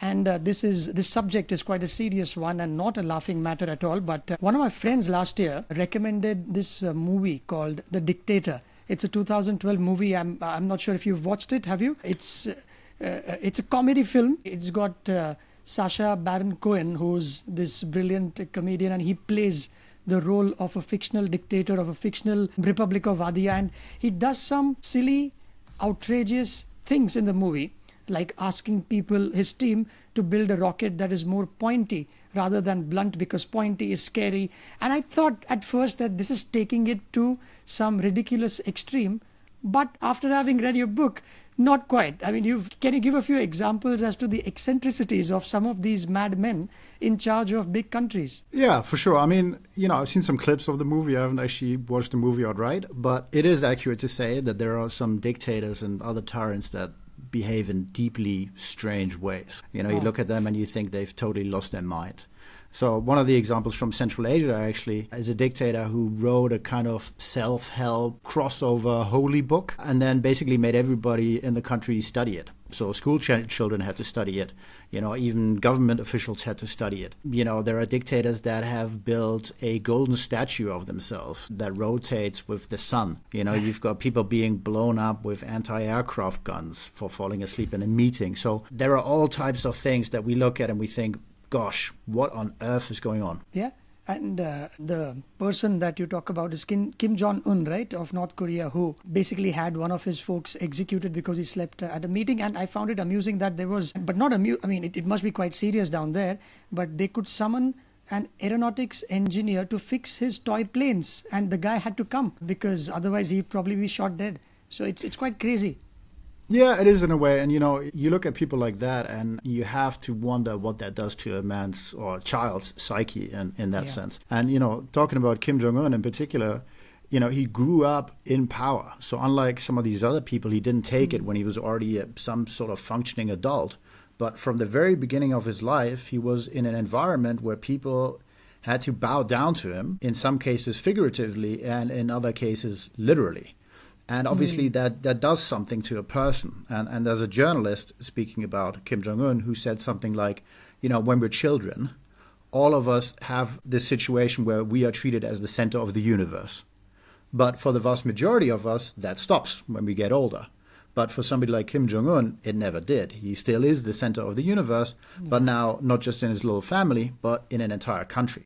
And this subject is quite a serious one and not a laughing matter at all. But one of my friends last year recommended this movie called The Dictator. It's a 2012 movie. I'm not sure if you've watched it. Have you? It's a comedy film. It's got Sacha Baron Cohen, who's this brilliant comedian, and he plays the role of a fictional dictator of a fictional Republic of Adia, and he does some silly, outrageous things in the movie, like asking people, his team, to build a rocket that is more pointy rather than blunt, because pointy is scary. And I thought at first that this is taking it to some ridiculous extreme, but after having read your book, not quite. I mean, can you give a few examples as to the eccentricities of some of these mad men in charge of big countries? Yeah, for sure. I mean, I've seen some clips of the movie. I haven't actually watched the movie outright, but it is accurate to say that there are some dictators and other tyrants that behave in deeply strange ways. You look at them and you think they've totally lost their mind. So one of the examples from Central Asia actually is a dictator who wrote a kind of self-help crossover holy book and then basically made everybody in the country study it. So school children had to study it. Even government officials had to study it. There are dictators that have built a golden statue of themselves that rotates with the sun. You've got people being blown up with anti-aircraft guns for falling asleep in a meeting. So there are all types of things that we look at and we think, gosh, what on earth is going on? Yeah. And the person that you talk about is Kim Jong-un, right, of North Korea, who basically had one of his folks executed because he slept at a meeting. And I found it amusing that there was, but not it must be quite serious down there, but they could summon an aeronautics engineer to fix his toy planes. And the guy had to come because otherwise he'd probably be shot dead. So it's quite crazy. Yeah, it is in a way. And, you look at people like that and you have to wonder what that does to a man's or a child's psyche in that sense. And, talking about Kim Jong-un in particular, he grew up in power. So unlike some of these other people, he didn't take it when he was already some sort of functioning adult. But from the very beginning of his life, he was in an environment where people had to bow down to him, in some cases figuratively and in other cases literally. And obviously that does something to a person. And there's a journalist speaking about Kim Jong-un who said something like, when we're children, all of us have this situation where we are treated as the center of the universe. But for the vast majority of us, that stops when we get older. But for somebody like Kim Jong-un, it never did. He still is the center of the universe, but now not just in his little family, but in an entire country.